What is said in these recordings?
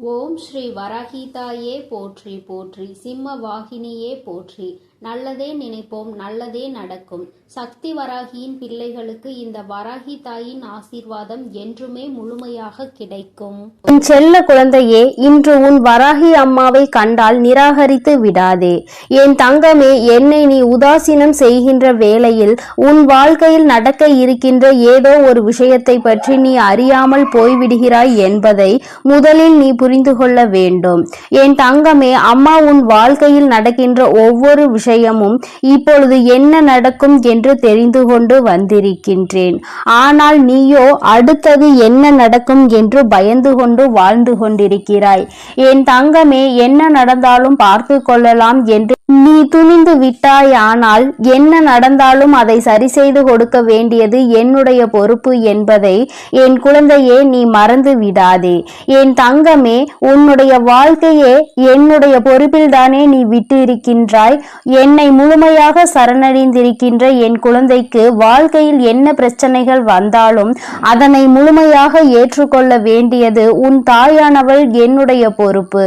ஓம் ஸ்ரீ வராகிதாயே போற்றி போற்றி, சிம்ம வாகினியே போற்றி. நல்லதே நினைப்போம், நல்லதே நடக்கும். சக்தி வராகியின் பிள்ளைகளுக்கு இந்த வராகி தாயின் ஆசீர்வாதம் என்றுமே முழுமையாக கிடைக்கும். உன் செல்ல குழந்தையே, இன்று உன் வராகி அம்மாவை கண்டால் நிராகரித்து விடாதே. என் தங்கமே, என்னை நீ உதாசீனம் செய்கின்ற வேளையில் உன் வாழ்க்கையில் நடக்க இருக்கின்ற ஏதோ ஒரு விஷயத்தை பற்றி நீ அறியாமல் போய்விடுகிறாய் என்பதை முதலில் நீ புரிந்து கொள்ள வேண்டும். என் தங்கமே, அம்மா உன் வாழ்க்கையில் நடக்கின்ற ஒவ்வொரு விஷயமும் இப்பொழுது என்ன நடக்கும் என்று தெரிந்து கொண்டு வந்திருக்கின்றேன். ஆனால் நீயோ அடுத்தது என்ன நடக்கும் என்று பயந்து கொண்டு வாழ்ந்து கொண்டிருக்கிறாய். என் தங்கமே, என்ன நடந்தாலும் பார்த்து கொள்ளலாம் என்று நீ துணிந்து விட்டாய். ஆனால் என்ன நடந்தாலும் அதை சரி செய்து கொடுக்க வேண்டியது என்னுடைய பொறுப்பு என்பதை என் குழந்தையே நீ மறந்து விடாதே. என் தங்கமே, உன்னுடைய வாழ்க்கையே என்னுடைய பொறுப்பில் தானே நீ விட்டு இருக்கின்றாய். என்னை முழுமையாக சரணடைந்திருக்கின்ற என் குழந்தைக்கு வாழ்க்கையில் என்ன பிரச்சனைகள் வந்தாலும் அதனை முழுமையாக ஏற்றுக்கொள்ள வேண்டியது உன் தாயானவள் என்னுடைய பொறுப்பு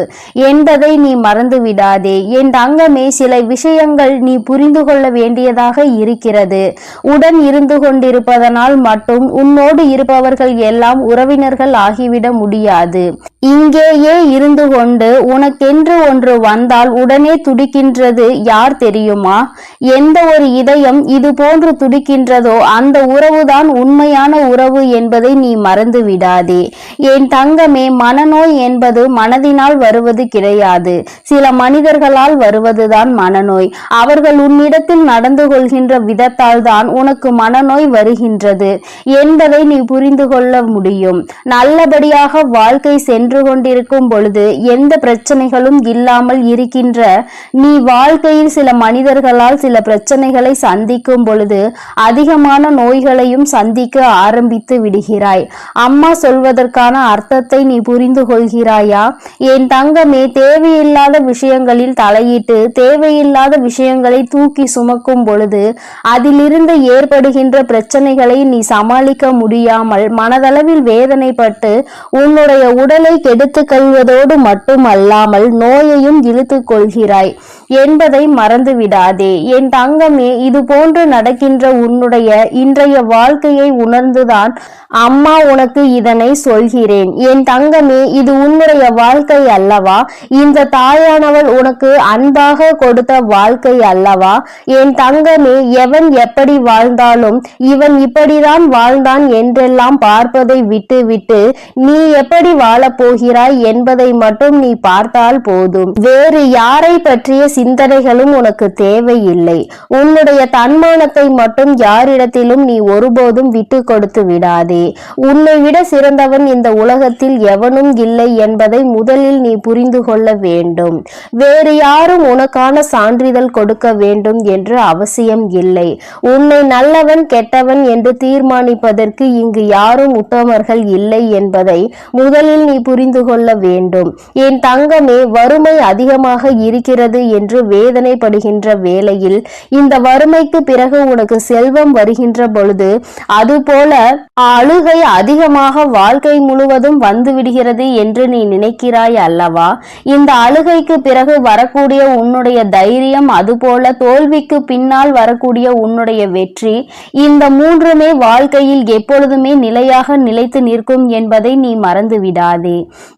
என்பதை நீ மறந்து விடாதே. என் தங்கமே, சில விஷயங்கள் நீ புரிந்து கொள்ள வேண்டியதாக இருக்கிறது. உடன் இருந்து கொண்டிருப்பதனால் மட்டும் உன்னோடு இருப்பவர்கள் எல்லாம் உறவினர்கள் ஆகிவிட முடியாது. இங்கேயே இருந்து கொண்டு உனக்கென்று ஒன்று வந்தால் உடனே துடிக்கின்றது யார் தெரியுமா? எந்த ஒரு இதயம் இது போன்று துடிக்கின்றதோ அந்த உறவுதான் உண்மையான உறவு என்பதை நீ மறந்து விடாதே. என் தங்கமே, மனநோய் என்பது மனதினால் வருவது கிடையாது, சில மனிதர்களால் வருவதுதான் மனநோய். அவர்கள் உன்னிடத்தில் நடந்து கொள்கின்ற விதத்தால் தான் உனக்கு மனநோய் வருகின்றது என்பதை நீ புரிந்து கொள்ள முடியும். நல்லபடியாக வாழ்க்கை சென்று கொண்டிருக்கும் பொழுது எந்த பிரச்சனைகளும் இல்லாமல் இருக்கின்ற நீ வாழ்க்கையில் சில மனிதர்களால் சில பிரச்சனைகளை சந்திக்கும் பொழுது அதிகமான நோய்களையும் சந்திக்க ஆரம்பித்து விடுகிறாய். அம்மா சொல்வதற்கான அர்த்தத்தை நீ புரிந்து கொள்கிறாயா? என் தங்கமே, தேவையில்லாத விஷயங்களில் தலையிட்டு தேவையில்லாத விஷயங்களை தூக்கி சுமக்கும் பொழுது அதிலிருந்து ஏற்படுகின்ற பிரச்சனைகளை நீ சமாளிக்க முடியாமல் மனதளவில் வேதனைப்பட்டு உன்னுடைய உடலை கெடுத்துக் கொள்வதோடு மட்டுமல்லாமல் நோயையும் இழுத்துக் கொள்கிறாய் என்பதை மறந்து விடாதே. என் தங்கமே, இது போன்று நடக்கின்ற உன்னுடைய இன்றைய வாழ்க்கையை உணர்ந்துதான் அம்மா உனக்கு இதனை சொல்கிறேன். என் தங்கமே, இது உன்னுடைய வாழ்க்கை அல்லவா? இந்த தாயானவள் உனக்கு அன்பாக கொடுத்த வாழ்க்கை அல்லவா? என் தங்கமே, எவன் எப்படி வாழ்ந்தாலும் இவன் இப்படிதான் வாழ்ந்தான் என்றெல்லாம் பார்ப்பதை விட்டு நீ எப்படி வாழப் போகிறாய் என்பதை மட்டும் நீ பார்த்தால் போதும். வேறு யாரை பற்றிய சிந்தனைகளும் உனக்கு தேவையில்லை. உன்னுடைய தன்மானத்தை மட்டும் யாரிடத்திலும் நீ ஒருபோதும் விட்டு கொடுத்து விடாதே. உன்னை விட சிறந்தவன் இந்த உலகத்தில் எவனும் இல்லை என்பதை முதலில் நீ புரிந்து கொள்ள வேண்டும். வேறு யாரும் உனக்கான சான்றிதழ் கொடுக்க வேண்டும் என்று அவசியம் இல்லை. உன்னை நல்லவன் கெட்டவன் என்று தீர்மானிப்பதற்கு இங்கு யாரும் உத்தமர்கள் இல்லை என்பதை முதலில் நீ புரிந்து கொள்ள வேண்டும். என் தங்கமே, வறுமை அதிகமாக இருக்கிறது என்று வேதனைப்படுகின்ற வேளையில் இந்த வறுமைக்கு பிறகு உனக்கு செல்வம் வருகின்ற பொழுது அதுபோல அழுகை அதிகமாக வாழ்க்கை முழுவதும் வந்து விடுகிறது என்று நீ நினைக்கிறாய் அல்லவா? இந்த அழுகைக்கு பிறகு வரக்கூடிய உன்னுடைய தைரியம், அதுபோல தோல்விக்கு பின்னால் வரக்கூடிய உன்னுடைய வெற்றி, இந்த மூன்றுமே வாழ்க்கையில் எப்பொழுதுமே நிலையாக நிலைத்து நிற்கும் என்பதை நீ மறந்து விடாதே.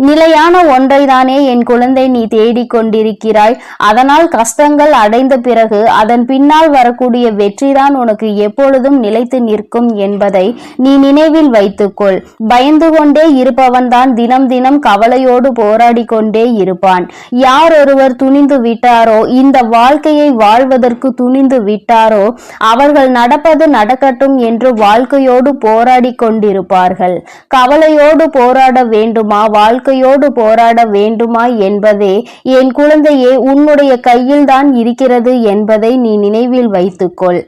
நிலையான ஒன்றை தானே என் குழந்தை நீ தேடிக்கொண்டிருக்கிறாய். அதனால் கஷ்டங்கள் அடைந்த பிறகு அதன் பின்னால் வரக்கூடிய வெற்றிதான் உனக்கு எப்பொழுதும் நிலைத்து நிற்கும் என்பதை நீ நினைவில் வைத்துக்கொள். பயந்து கொண்டே இருப்பவன் தான் தினம் தினம் கவலையோடு போராடி கொண்டே இருப்பான். யார் ஒருவர் துணிந்து விட்டாரோ, இந்த வாழ்க்கையை வாழ்வதற்கு துணிந்து விட்டாரோ, அவர்கள் நடப்பது நடக்கட்டும் என்று வாழ்க்கையோடு போராடி கொண்டிருப்பார்கள். கவலையோடு போராட வேண்டுமா, வாழ்க்கையோடு போராட வேண்டுமா என்பதே என் குழந்தையே உன்னுடைய கையில் தான் இருக்கிறது என்பதை நீ நினைவில் வைத்துக்கொள்.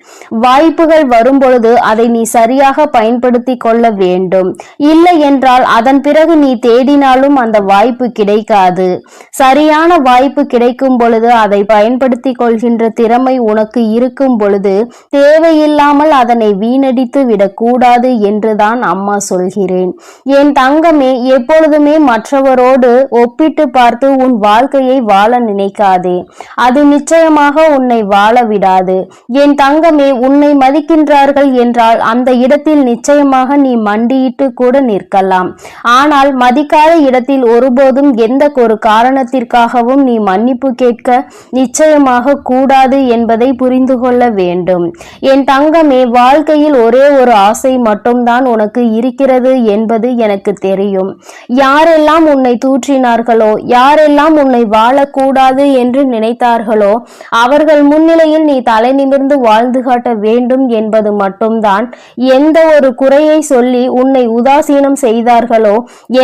வாய்ப்புகள் வரும்பொழுது அதை நீ சரியாக பயன்படுத்தி கொள்ள வேண்டும். இல்லை என்றால் அதன் பிறகு நீ தேடினாலும் அந்த வாய்ப்பு கிடைக்காது. சரியான வாய்ப்பு கிடைக்கும் பொழுது அதை பயன்படுத்திக் கொள்கின்ற திறமை உனக்கு இருக்கும் பொழுது தேவையில்லாமல் அதனை வீணடித்து விடக்கூடாது என்றுதான் அம்மா சொல்கிறேன். என் தங்கமே, எப்பொழுதுமே மற்றவரோடு ஒப்பிட்டு பார்த்து உன் வாழ்க்கையை வாழ நினைக்காதே. அது நிச்சயமாக உன்னை வாழ விடாது. என் தங்கமே, உன்னை மதிக்கின்றார்கள் என்றால் அந்த இடத்தில் நிச்சயமாக நீ மண்டியிட்டு கூட நிற்கலாம். ஆனால் மதிக்காத இடத்தில் ஒருபோதும் எந்த ஒரு காரணத்திற்காகவும் நீ மன்னிப்பு கேட்க நிச்சயமாக கூடாது என்பதை புரிந்து கொள்ள வேண்டும். என் தங்கமே, வாழ்க்கையில் ஒரே ஒரு ஆசை மட்டும்தான் உனக்கு இருக்கிறது என்பது எனக்கு தெரியும். யாரெல்லாம் உன்னை தூற்றினார்களோ, யாரெல்லாம் உன்னை வாழக்கூடாது என்று நினைத்தார்களோ அவர்கள் முன்னிலையில் நீ தலை நிமிர்ந்து வாழ்ந்து காட்ட வேண்டும் என்பது மட்டும்தான். எந்த ஒரு குறையை சொல்லி உன்னை உதாசீனம் செய்தார்களோ,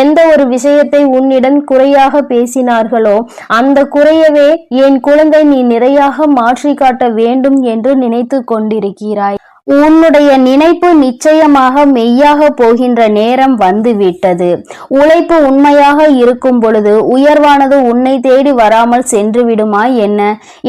எந்த ஒரு விஷயத்தை உன்னிடம் குறையாக பேசினார்களோ அந்த குறையவே என் குழந்தை நீ நிறையாக மாற்றி காட்ட வேண்டும் என்று நினைத்து கொண்டிருக்கிறாய். உன்னுடைய நினைப்பு நிச்சயமாக மெய்யாக போகின்ற நேரம் வந்துவிட்டது. உழைப்பு உண்மையாக இருக்கும் பொழுது உயர்வானது உன்னை தேடி வராமல் சென்று விடுமா என்ன?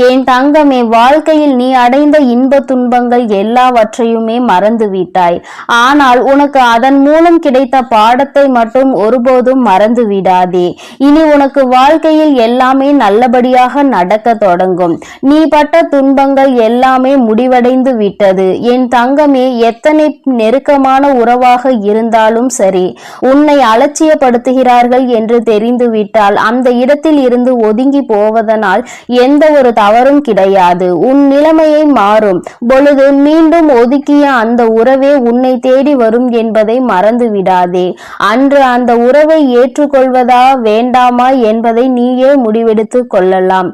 என் தங்கமே, வாழ்க்கையில் நீ அடைந்த இன்ப துன்பங்கள் எல்லாவற்றையுமே மறந்து விட்டாய். ஆனால் உனக்கு அதன் மூலம் கிடைத்த பாடத்தை மட்டும் ஒருபோதும் மறந்து விடாதே. இனி உனக்கு வாழ்க்கையில் எல்லாமே நல்லபடியாக நடக்க தொடங்கும். நீ பட்ட துன்பங்கள் எல்லாமே முடிவடைந்து விட்டது. என் தங்கமே, எத்தனை நெருக்கமான உறவாக இருந்தாலும் சரி, உன்னை அலட்சியப்படுத்துகிறார்கள் என்று தெரிந்துவிட்டால் அந்த இடத்தில் இருந்து ஒதுங்கி போவதனால் எந்த ஒரு தவறும் கிடையாது. உன் நிலைமையை மாறும் பொழுது மீண்டும் ஒதுக்கிய அந்த உறவே உன்னை தேடி வரும் என்பதை மறந்து விடாதே. அன்று அந்த உறவை ஏற்றுக்கொள்வதா வேண்டாமா என்பதை நீயே முடிவெடுத்து கொள்ளலாம்.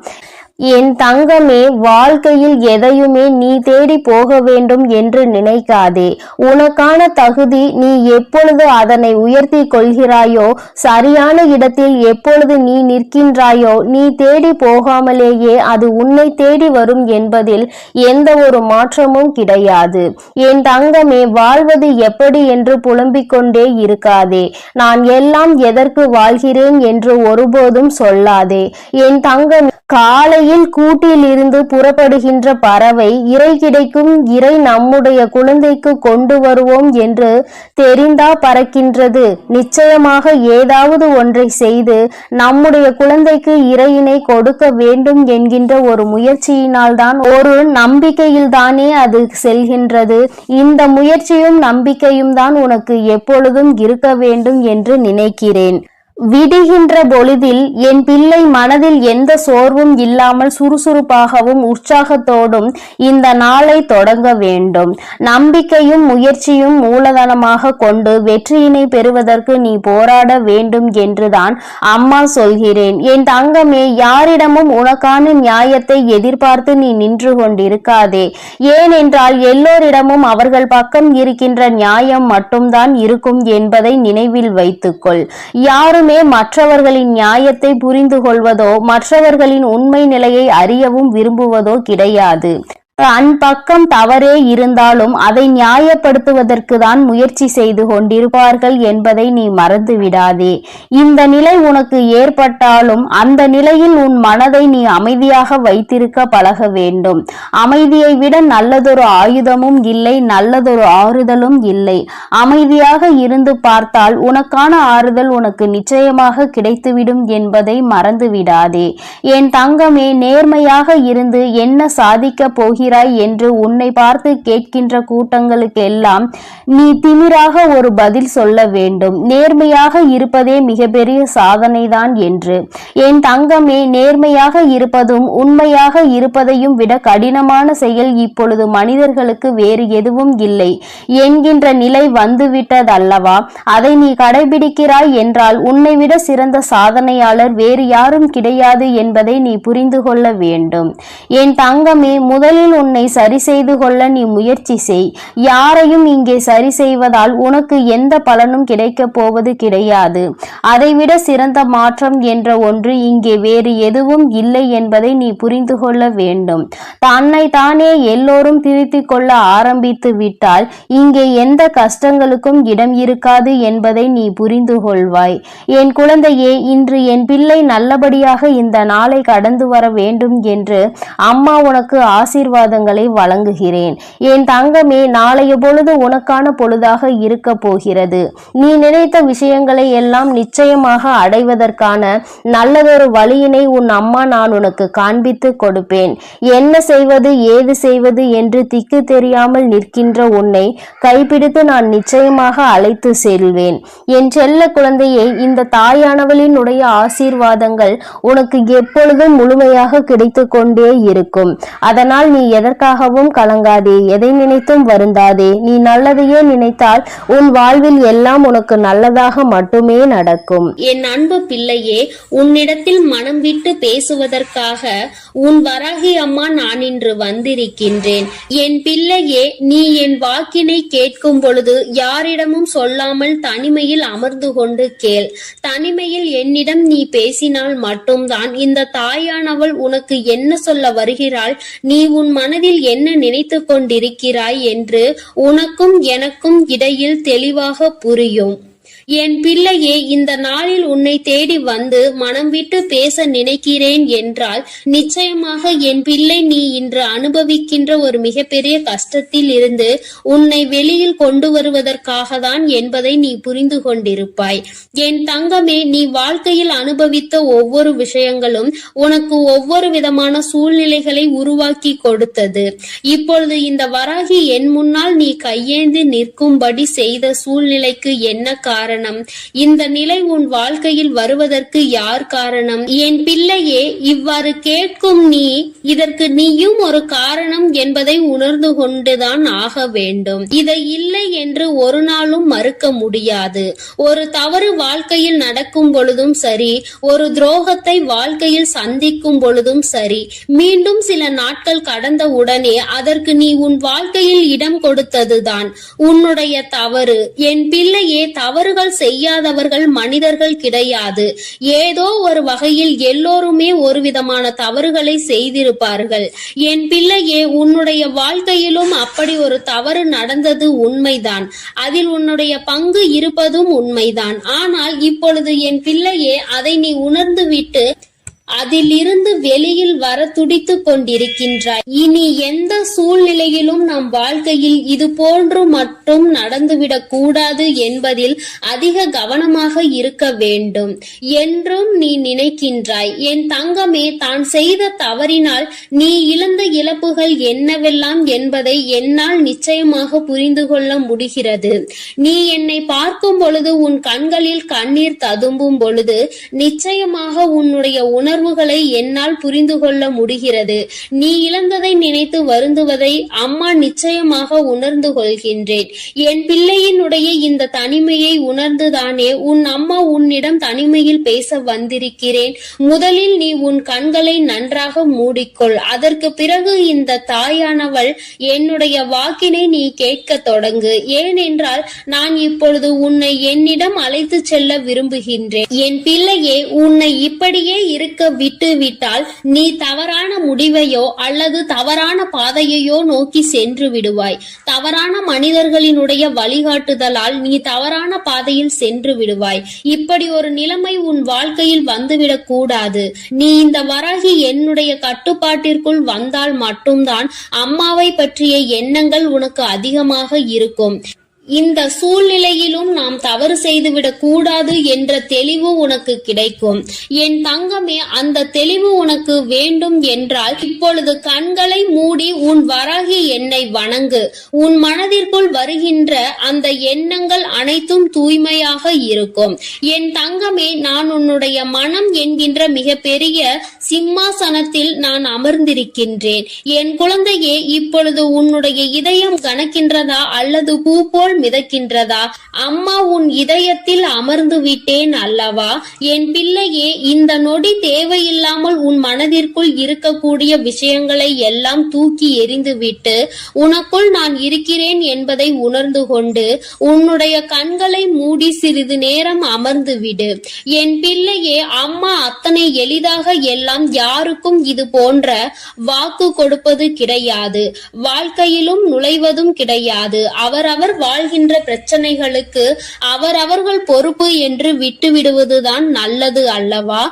என் தங்கமே, வாழ்க்கையில் எதையுமே நீ தேடி போக வேண்டும் என்று நினைக்காதே. உனக்கான தகுதி நீ எப்பொழுது அதனை உயர்த்தி கொள்கிறாயோ, சரியான இடத்தில் எப்பொழுது நீ நிற்கின்றாயோ, நீ தேடி போகாமலேயே அது உன்னை தேடி வரும் என்பதில் எந்த ஒரு மாற்றமும் கிடையாது. என் தங்கமே, வாழ்வது எப்படி என்று புலம்பிக் கொண்டே இருக்காதே. நான் எல்லாம் எதற்கு வாழ்கிறேன் என்று ஒருபோதும் சொல்லாதே. என் தங்கமே, காலையில் கூட்டில் இருந்து புறப்படுகின்ற பறவை இறை கிடைக்கும், இறை நம்முடைய குழந்தைக்கு கொண்டு வருவோம் என்று தெரிந்தா பறக்கின்றது. நிச்சயமாக ஏதாவது ஒன்றை செய்து நம்முடைய குழந்தைக்கு இறையினை கொடுக்க வேண்டும் என்கின்ற ஒரு முயற்சியினால் தான், ஒரு நம்பிக்கையில் தானே அது செல்கின்றது. இந்த முயற்சியும் நம்பிக்கையும் தான் உனக்கு எப்பொழுதும் இருக்க வேண்டும் என்று நினைக்கிறேன். விடுகின்ற பொழுதில் என் பிள்ளை மனதில் எந்த சோர்வும் இல்லாமல் சுறுசுறுப்பாகவும் உற்சாகத்தோடும் இந்த நாளை தொடங்க வேண்டும். நம்பிக்கையும் முயற்சியும் மூலதனமாக கொண்டு வெற்றியினை பெறுவதற்கு நீ போராட வேண்டும் என்றுதான் அம்மா சொல்கிறேன். என் தங்கமே, யாரிடமும் உனக்கான நியாயத்தை எதிர்பார்த்து நீ நின்று கொண்டிருக்காதே. ஏனென்றால் எல்லோரிடமும் அவர்கள் பக்கம் இருக்கின்ற நியாயம் மட்டும்தான் இருக்கும் என்பதை நினைவில் வைத்துக்கொள். யாரும் மற்றவர்களின் நியாயத்தை புரிந்து கொள்வதோ மற்றவர்களின் உண்மை நிலையை அறியவும் விரும்புவதோ கிடையாது. அன்பக்கம் தவறே இருந்தாலும் அதை நியாயப்படுத்துவதற்கு தான் முயற்சி செய்து கொண்டிருப்பார்கள் என்பதை நீ மறந்து விடாதே. இந்த நிலை உனக்கு ஏற்பட்டாலும் அந்த நிலையில் உன் மனதை நீ அமைதியாக வைத்திருக்க பழக வேண்டும். அமைதியை விட நல்லதொரு ஆயுதமும் இல்லை, நல்லதொரு ஆறுதலும் இல்லை. அமைதியாக இருந்து பார்த்தால் உனக்கான ஆறுதல் உனக்கு நிச்சயமாக கிடைத்துவிடும் என்பதை மறந்து விடாதே. என் தங்கமே, நேர்மையாக இருந்து என்ன சாதிக்க போகிற என்று உன்னை பார்த்து கேட்கின்ற கூட்டங்களுக்கு எல்லாம் நீ திமிராக ஒரு பதில் சொல்ல வேண்டும். நேர்மையாக இருப்பதே மிகப்பெரிய சாதனைதான் என்று. என் தங்கமே, நேர்மையாக இருப்பதும் உண்மையாக இருப்பதையும் விட கடினமான செயல் இப்பொழுது மனிதர்களுக்கு வேறு எதுவும் இல்லை என்கின்ற நிலை வந்துவிட்டதல்லவா? அதை நீ கடைபிடிக்கிறாய் என்றால் உன்னை விட சிறந்த சாதனையாளர் வேறு யாரும் கிடையாது என்பதை நீ புரிந்து கொள்ள வேண்டும். என் தங்கமே, முதலில் உன்னை சரி செய்து கொள்ள நீ முயற்சி செய். யாரையும் இங்கே சரி செய்வதால் உனக்கு எந்த பலனும் கிடைக்கப் போவது கிடையாது. அதைவிட சிறந்த மாற்றம் என்ற ஒன்று இங்கே வேறு எதுவும் இல்லை என்பதை நீ புரிந்து கொள்ள வேண்டும். தன்னை தானே எல்லோரும் திருத்திக் கொள்ள ஆரம்பித்து விட்டால் இங்கே எந்த கஷ்டங்களுக்கும் இடம் இருக்காது என்பதை நீ புரிந்து கொள்வாய். என் குழந்தையே, இன்று என் பிள்ளை நல்லபடியாக இந்த நாளை கடந்து வர வேண்டும் என்று அம்மா உனக்கு ஆசீர்வாதங்களை வழங்குகிறேன். என் தங்கமே, நாளைய பொழுது உனக்கான பொழுதாக இருக்க போகிறது. நீ நினைத்த விஷயங்களை எல்லாம் நிச்சயமாக அடைவதற்கான நல்லதொரு வழியினை உன் அம்மா நான் உனக்கு காண்பித்து கொடுப்பேன். என்ன செய்வது ஏது செய்வது என்று திக்கு தெரியாமல் நிற்கின்ற உன்னை கைப்பிடித்து நான் நிச்சயமாக அழைத்து செல்வேன். என் செல்ல குழந்தையை, இந்த தாயானவளினுடைய ஆசீர்வாதங்கள் உனக்கு எப்பொழுதும் முழுமையாக கிடைத்து கொண்டே இருக்கும். அதனால் நீ எதற்காகவும் கலங்காதே, எதை நினைத்தும் வருந்தாதே. நீ நல்லதையே நினைத்தால் உன் வாழ்வில் எல்லாம் உனக்கு நல்லதாக மட்டுமே நடக்கும். என் அன்பு பிள்ளையே, உன்னிடத்தில் மனம் விட்டு பேசுவதற்காக உன் வராகி அம்மா நான் இன்று வந்திருக்கின்றேன். என் பிள்ளையே, நீ என் வாக்கினை கேட்கும் பொழுது யாரிடமும் சொல்லாமல் தனிமையில் அமர்ந்து கொண்டு கேள். தனிமையில் என்னிடம் நீ பேசினால் மட்டும்தான் இந்த தாயானவள் உனக்கு என்ன சொல்ல வருகிறாள், நீ உன் மனதில் என்ன நினைத்து கொண்டிருக்கிறாய் என்று உனக்கும் எனக்கும் இடையில் தெளிவாக புரியும். என் பிள்ளையே, இந்த நாளில் உன்னை தேடி வந்து மனம் விட்டு பேச நினைக்கிறேன் என்றால் நிச்சயமாக என் பிள்ளை நீ இன்று அனுபவிக்கின்ற ஒரு மிகப்பெரிய கஷ்டத்தில் இருந்து உன்னை வெளியில் கொண்டு வருவதற்காக தான் என்பதை நீ புரிந்து கொண்டிருப்பாய். என் தங்கமே, நீ வாழ்க்கையில் அனுபவித்த ஒவ்வொரு விஷயங்களும் உனக்கு ஒவ்வொரு விதமான சூழ்நிலைகளை உருவாக்கி கொடுத்தது. இப்பொழுது இந்த வராகி என் முன்னால் நீ கையேந்தி நிற்கும்படி செய்த சூழ்நிலைக்கு என்ன காரணம்? இந்த நிலை உன் வாழ்க்கையில் வருவதற்கு யார் காரணம்? என் பிள்ளையே, இவ்வாறு கேட்கும் நீ இதற்கு நீயும் ஒரு காரணம் என்பதை உணர்ந்து கொண்டுதான் ஆக வேண்டும். இதை இல்லை என்று ஒரு நாளும் மறுக்க முடியாது. ஒரு தவறு வாழ்க்கையில் நடக்கும் பொழுதும் சரி, ஒரு துரோகத்தை வாழ்க்கையில் சந்திக்கும் பொழுதும் சரி, மீண்டும் சில நாட்கள் கடந்த உடனே அதற்கு நீ உன் வாழ்க்கையில் இடம் கொடுத்ததுதான் உன்னுடைய தவறு. என் பிள்ளையே, தவறுகள் செய்யாதவர்கள் மனிதர்கள் கிடையாது. ஏதோ ஒரு வகையில் எல்லோருமே ஒரு விதமான தவறுகளை செய்திருப்பார்கள். என் பிள்ளையே, உன்னுடைய வாழ்க்கையிலும் அப்படி ஒரு தவறு நடந்தது உண்மைதான். அதில் உன்னுடைய பங்கு இருப்பதும் உண்மைதான். ஆனால் இப்பொழுது என் பிள்ளையே, அதை நீ உணர்ந்துவிட்டு அதிலிருந்து வெளியில் வர துடித்துக் கொண்டிருக்கின்றாய். இனி எந்த சூழ்நிலையிலும் நம் வாழ்க்கையில் இது போன்று மட்டும் நடந்துவிடக் கூடாது என்பதில் அதிக கவனமாக இருக்க வேண்டும் என்றும் நீ நினைக்கின்றாய். என் தங்கமே, தான் செய்த தவறினால் நீ இழந்த இழப்புகள் என்னவெல்லாம் என்பதை என்னால் நிச்சயமாக புரிந்து கொள்ள முடிகிறது. நீ என்னை பார்க்கும் பொழுது உன் கண்களில் கண்ணீர் ததும்பும் பொழுது நிச்சயமாக உன்னுடைய உணர்வுகளை என்னால் புரிந்து கொள்ள முடிகிறது. நீ இழந்ததை நினைத்து வருந்துவதை அம்மா நிச்சயமாக உணர்ந்து கொள்கின்றேன். என் பிள்ளையினுடைய இந்த தனிமையை உணர்ந்துதானே உன் அம்மா உன்னிடம் தனிமையில் பேச வந்திருக்கிறேன். முதலில் நீ உன் கண்களை நன்றாக மூடிக்கொள். அதற்கு பிறகு இந்த தாயானவள் என்னுடைய வாக்கினை நீ கேட்க தொடங்கு. ஏனென்றால் நான் இப்பொழுது உன்னை என்னிடம் அழைத்து செல்ல விரும்புகின்றேன். என் பிள்ளையே, உன்னை இப்படியே இருக்க விட்டு விட்டால் நீ தவறான முடிவையோ அல்லது தவறான பாதையையோ நோக்கி சென்று விடுவாய். தவறான மனிதர்களினுடைய வழிகாட்டுதலால் நீ தவறான பாதையில் சென்று விடுவாய். இப்படி ஒரு நிலைமை உன் வாழ்க்கையில் வந்துவிடக் கூடாது. நீ இந்த வராகி என்னுடைய கட்டுப்பாட்டிற்குள் வந்தால் மட்டும்தான் அம்மாவை பற்றிய எண்ணங்கள் உனக்கு அதிகமாக இருக்கும். இந்த சூழ்நிலையிலும் நாம் தவறு செய்துவிடக் கூடாது என்ற தெளிவு உனக்கு கிடைக்கும். என் தங்கமே, அந்த தெளிவு உனக்கு வேண்டும் என்றால் இப்பொழுது கண்களை மூடி உன் வராகி என்னை வணங்கு. உன் மனதிற்குள் வருகின்ற அந்த எண்ணங்கள் அனைத்தும் தூய்மையாக இருக்கும். என் தங்கமே, நான் உன்னுடைய மனம் என்கின்ற மிக பெரிய சிம்மாசனத்தில் நான் அமர்ந்திருக்கின்றேன். என் குழந்தையே, இப்பொழுது உன்னுடைய இதயம் கனக்கின்றதா அல்லது பூ போல் மிதக்கின்றதா? அம்மா உன் இதயத்தில் அமர்ந்து விட்டேன் அல்லவா? என் பிள்ளையே, இந்த நொடி தேவையில்லாமல் உன் மனதிற்குள் இருக்கக்கூடிய விஷயங்களை எல்லாம் தூக்கி எறிந்துவிட்டு உனக்குள் நான் இருக்கிறேன் என்பதை உணர்ந்து கொண்டு உன்னுடைய கண்களை மூடி சிறிது நேரம் அமர்ந்து விடு. என் பிள்ளையே, அம்மா அத்தனை எளிதாக எல்லாம் யாருக்கும் இது போன்ற வாக்கு கொடுப்பது கிடையாது. வாழ்க்கையிலும் நுழைவதும் கிடையாது. அவரவர் வாழ்கின்ற பிரச்சனைகளுக்கு அவரவர்கள் பொறுப்பு என்று விட்டுவிடுவதுதான் நல்லது அல்லவா?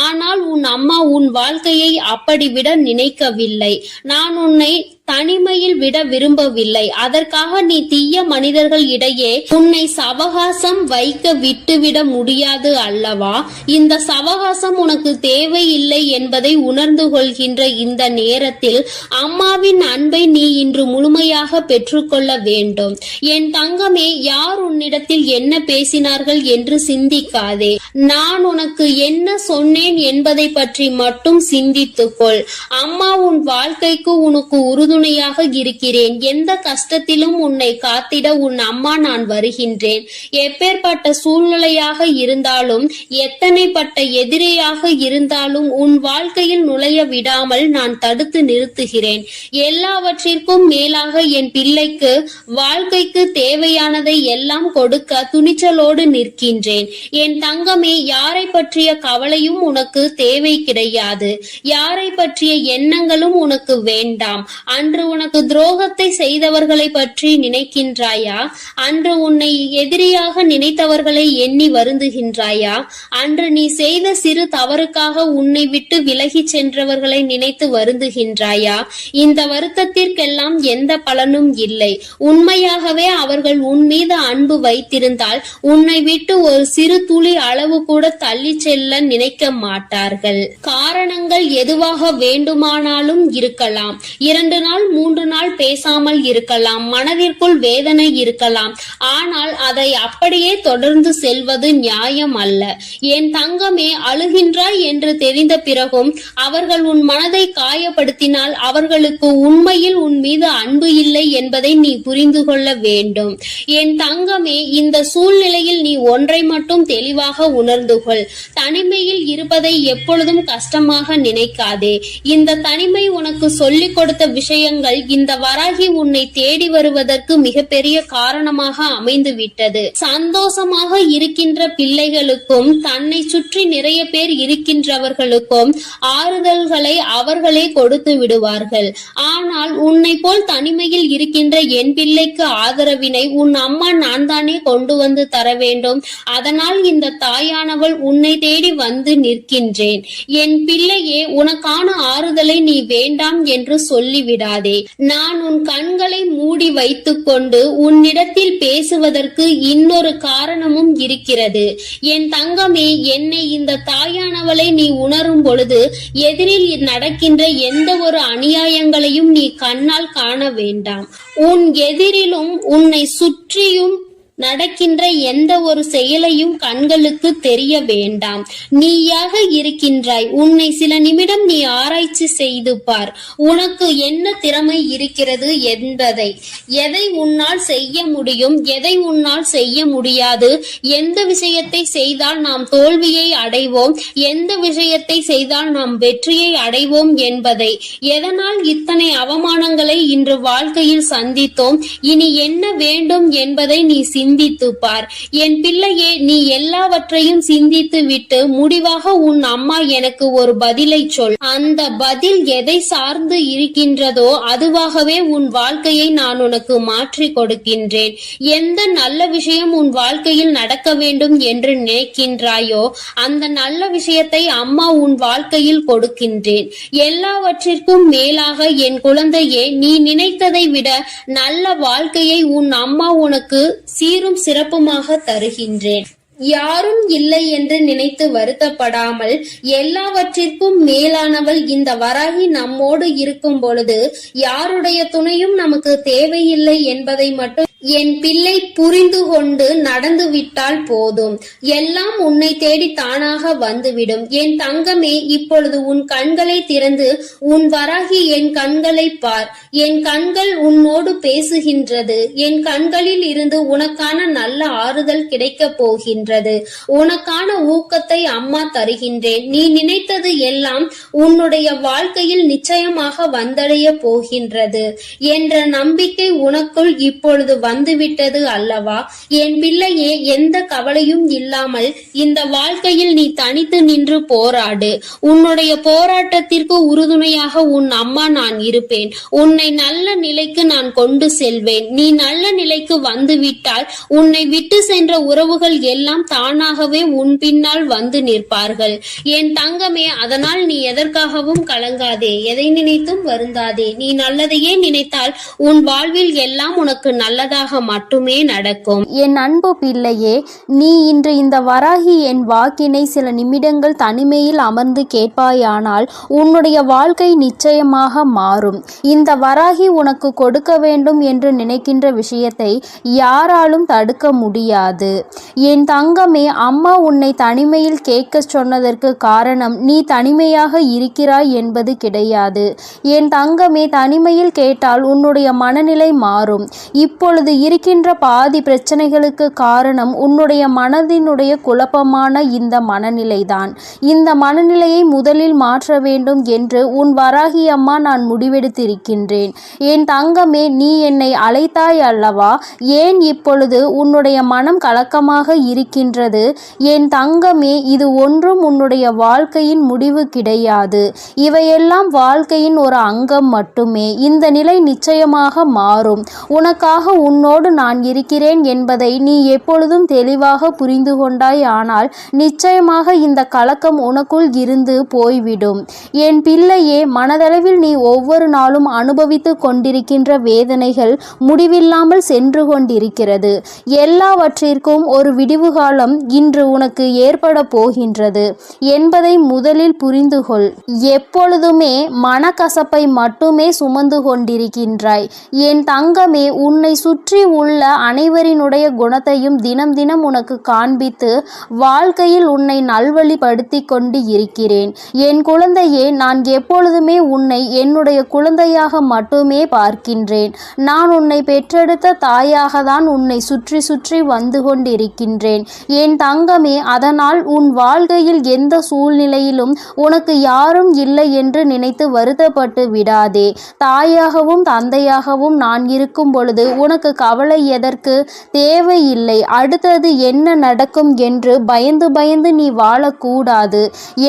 ஆனால் உன் அம்மா உன் வாழ்க்கையை அப்படி விட நினைக்கவில்லை. நான் உன்னை தனிமையில் விட விரும்பவில்லை. அதற்காக நீ தீய மனிதர்கள் இடையே உன்னை சவகாசம் வைக்க விட்டுவிட முடியாது அல்லவா? இந்த சவகாசம் உனக்கு தேவையில்லை என்பதை உணர்ந்து கொள்கின்ற இந்த நேரத்தில் அம்மாவின் அன்பை நீ இன்று முழுமையாக பெற்றுக்கொள்ள வேண்டும். என் தங்கமே, யார் உன்னிடத்தில் என்ன பேசினார்கள் என்று சிந்திக்காதே. நான் உனக்கு என்ன சொன்னேன் என்பதை பற்றி மட்டும் சிந்தித்துக்கொள். அம்மா உன் வாழ்க்கைக்கு உனக்கு உறுதுணையாக இருக்கிறேன். எந்த கஷ்டத்திலும் உன்னை காத்திட உன் அம்மா நான் வருகின்றேன். எப்பேற்பட்ட சூழ்நிலையாக இருந்தாலும், எத்தனைப்பட்ட எதிரியாக இருந்தாலும் உன் வாழ்க்கையில் நுழைய விடாமல் நான் தடுத்து நிறுத்துகிறேன். எல்லாவற்றிற்கும் மேலாக என் பிள்ளைக்கு வாழ்க்கைக்கு தேவையானதை எல்லாம் கொடுக்க துணிச்சலோடு நிற்கின்றேன். என் தங்கமே, யாரை பற்றிய கவலையும் உனக்கு தேவை கிடையாது. யாரை பற்றிய எண்ணங்களும் உனக்கு வேண்டாம். அன்று உனக்கு துரோகத்தை செய்தவர்களை பற்றி நினைக்கின்றாயா? அன்று உன்னை எதிரியாக நினைத்தவர்களை எண்ணி வருந்துகின்றாயா? அன்று நீ செய்த சிறு தவறுக்காக உன்னை விட்டு விலகி சென்றவர்களை நினைத்து வருந்துகின்றாயா? இந்த வருத்தத்திற்கெல்லாம் எந்த பலனும் இல்லை. உண்மையாகவே அவர்கள் உன் மீது அன்பு வைத்திருந்தால் உன்னை விட்டு ஒரு சிறு துளி அளவு கூட தள்ளி செல்ல நினைக்க மாட்டார்கள். காரணங்கள் எதுவாக வேண்டுமானாலும் இருக்கலாம். 2 நாள் 3 நாள் பேசாமல் இருக்கலாம். மனதிற்குள் வேதனை இருக்கலாம். ஆனால் அதை அப்படியே தொடர்ந்து செல்வது நியாயம் அல்ல. என் தங்கமே, அழுகின்றாய் என்று தெரிந்த பிறகும் அவர்கள் உன் மனதை காயப்படுத்தினால் அவர்களுக்கு உண்மையில் உன் மீது அன்பு இல்லை என்பதை நீ புரிந்து கொள்ள வேண்டும். என் தங்கமே, இந்த சூழ்நிலையில் நீ ஒன்றை மட்டும் தெளிவாக உணர்ந்து கொள். தனிமையில் இருப்பதை எப்பொழுதும் கஷ்டமாக நினைக்காதே. இந்த தனிமை உனக்கு சொல்லிக் கொடுத்த விஷயங்கள் இந்த வராகி உன்னை தேடி வருவதற்கு மிகப்பெரிய காரணமாக அமைந்து விட்டது. சந்தோஷமாக இருக்கின்ற பிள்ளைகளுக்கும் தன்னை சுற்றி நிறைய பேர் இருக்கின்றவர்களுக்கும் ஆறுதல்களை அவர்களே கொடுத்து விடுவார்கள். ஆனால் உன்னை போல் தனிமையில் இருக்கின்ற என் பிள்ளைக்கு ஆதரவினை உன் அம்மா நான் தானே கொண்டு வந்து தர வேண்டும். அதனால் இந்த தாயானவள் உன்னை தேடி வந்து நிற்கின்றேன். என் பிள்ளையே, உனக்கான ஆறுதலை நீ வேண்டாம் என்று சொல்லிவிடாதே. நான் உன் கண்களை மூடி வைத்துக் கொண்டு உன்னிடத்தில் பேசுவதற்கு இன்னொரு காரணமும் இருக்கிறது. என் தங்கமே, என்னை இந்த தாயானவளை நீ உணரும் பொழுது எதிரில் நடக்கின்ற எந்த ஒரு அநியாயங்களையும் நீ கண்ணால் காண வேண்டாம். உன் எதிரிலும் உன்னை சுற்றியும் நடக்கின்ற எந்த ஒரு செயலையும் கண்களுக்கு தெரிய வேண்டாம். நீயாக இருக்கின்றாய். உன்னை சில நிமிடம் நீ ஆராய்ச்சி செய்து பார். உனக்கு என்ன திறமை இருக்கிறது என்பதை, எதை உன்னால் செய்ய முடியும், எதை உன்னால் செய்ய முடியாது, எந்த விஷயத்தை செய்தால் நாம் தோல்வியை அடைவோம், எந்த விஷயத்தை செய்தால் நாம் வெற்றியை அடைவோம் என்பதை, எதனால் இத்தனை அவமானங்களை இன்று வாழ்க்கையில் சந்தித்தோம், இனி என்ன வேண்டும் என்பதை நீ சிந்தித்து பார். என் பிள்ளையே, நீ எல்லாவற்றையும் சிந்தித்து விட்டு முடிவாக உன் அம்மா எனக்கு ஒரு பதிலை சொல். அந்த பதில் எதை சார்ந்து இருக்கின்றதோ அதுவாகவே உன் வாழ்க்கையை நான் உனக்கு மாற்றி கொடுக்கின்றேன். எந்த நல்ல விஷயம் உன் வாழ்க்கையில் நடக்க வேண்டும் என்று நினைக்கின்றாயோ அந்த நல்ல விஷயத்தை அம்மா உன் வாழ்க்கையில் கொடுக்கின்றேன். எல்லாவற்றிற்கும் மேலாக என் குழந்தையே, நீ நினைத்ததை விட நல்ல வாழ்க்கையை உன் அம்மா உனக்கு சீரும் சிறப்புமாக தருகின்றேன். யாரும் இல்லை என்று நினைத்து வருத்தப்படாமல், எல்லாவற்றிற்கும் மேலானவள் இந்த வராகி நம்மோடு இருக்கும் பொழுது யாருடைய துணையும் நமக்கு தேவையில்லை என்பதை மட்டும் என் பிள்ளை புரிந்து கொண்டு நடந்து விட்டால் போதும், எல்லாம் உன்னை தேடி தானாக வந்துவிடும். என் தங்கமே, இப்பொழுது உன் கண்களை திறந்து உன் வராகி என் கண்களை பார். என் கண்கள் உன்னோடு பேசுகின்றது. என் கண்களில் இருந்து உனக்கான நல்ல ஆறுதல் கிடைக்கப் போகின்றது. உனக்கான ஊக்கத்தை அம்மா தருகின்றேன். நீ நினைத்தது எல்லாம் உன்னுடைய வாழ்க்கையில் நிச்சயமாக வந்தடைய போகின்றது என்ற நம்பிக்கை உனக்குள் இப்பொழுது வந்துவிட்டது அல்லவா? என் பிள்ளையே, எந்த கவலையும் இல்லாமல் இந்த வாழ்க்கையில் நீ தனித்து நின்று போராடு. உன்னுடைய போராட்டத்திற்கு உறுதுணையாக உன் அம்மா நான் இருப்பேன். உன்னை நல்ல நிலைக்கு நான் கொண்டு செல்வேன். நீ நல்ல நிலைக்கு வந்துவிட்டால் உன்னை விட்டு சென்ற உறவுகள் எல்லாம் தானாகவே உன் பின்னால் வந்து நிற்பார்கள். என் தங்கமே, அதனால் நீ எதற்காகவும் கலங்காதே, எதை நினைத்தும் வருந்தாதே. நீ நல்லதையே நினைத்தால் உன் வாழ்வில் எல்லாம் உனக்கு நல்லதாக மட்டுமே நடக்கும். என் அன்பு பிள்ளையே, நீ இன்று இந்த வராகி என் வாக்கினை சில நிமிடங்கள் தனிமையில் அமர்ந்து கேட்பாயானால் உன்னுடைய வாழ்க்கை நிச்சயமாக மாறும். இந்த வராகி உனக்கு கொடுக்க வேண்டும் என்று நினைக்கின்ற விஷயத்தை யாராலும் தடுக்க முடியாது. என் தங்கமே, அம்மா உன்னை தனிமையில் கேட்க சொன்னதற்கு காரணம் நீ தனிமையாக இருக்கிறாய் என்பது கிடையாது. என் தங்கமே, தனிமையில் கேட்டால் உன்னுடைய மனநிலை மாறும். இப்பொழுது இருக்கின்ற பாதி பிரச்சனைகளுக்கு காரணம் உன்னுடைய மனதினுடைய குழப்பமான இந்த மனநிலைதான். இந்த மனநிலையை முதலில் மாற்ற வேண்டும் என்று உன் வராகி அம்மா நான் முடிவெடுத்திருக்கின்றேன். என் தங்கமே, நீ என்னை அழைத்தாய் அல்லவா? ஏன் இப்பொழுது உன்னுடைய மனம் கலக்கமாக இருக்கின்றது? என் தங்கமே, இது ஒன்றும் உன்னுடைய வாழ்க்கையின் முடிவு கிடையாது. இவையெல்லாம் வாழ்க்கையின் ஒரு அங்கம் மட்டுமே. இந்த நிலை நிச்சயமாக மாறும். உனக்காக உன்னோடு நான் இருக்கிறேன் என்பதை நீ எப்பொழுதும் தெளிவாக புரிந்து கொண்டாய். ஆனால் நிச்சயமாக இந்த கலக்கம் உனக்குள் இருந்து போய்விடும். என் பிள்ளையே, மனதளவில் நீ ஒவ்வொரு நாளும் அனுபவித்து கொண்டிருக்கின்ற வேதனைகள் முடிவில்லாமல் சென்று கொண்டிருக்கிறது. எல்லாவற்றிற்கும் ஒரு விடிவு காலம் இன்று உனக்கு ஏற்பட போகின்றது என்பதை முதலில் புரிந்துகொள். எப்பொழுதுமே மனக்கசப்பை மட்டுமே சுமந்து கொண்டிருக்கின்றாய். என் தங்கமே, உன்னை சுற்றி உள்ள அனைவரினுடைய குணத்தையும் தினம் தினம் உனக்கு காண்பித்து வாழ்க்கையில் உன்னை நல்வழிப்படுத்தி கொண்டு இருக்கிறேன். என் குழந்தையே, நான் எப்பொழுதுமே உன்னை என்னுடைய குழந்தையாக மட்டுமே பார்க்கின்றேன். நான் உன்னை பெற்றெடுத்த தாயாக தான் உன்னை சுற்றி சுற்றி வந்து கொண்டிருக்கின்றேன். என் தங்கமே, அதனால் உன் வாழ்க்கையில் எந்த சூழ்நிலையிலும் உனக்கு யாரும் இல்லை என்று நினைத்து வருத்தப்பட்டு விடாதே. தாயாகவும் தந்தையாகவும் நான் இருக்கும் பொழுது உனக்கு கவலை எதற்கு? தேவையில்லை. அடுத்தது என்ன நடக்கும் என்று பயந்து பயந்து நீ வாழக்கூடாது.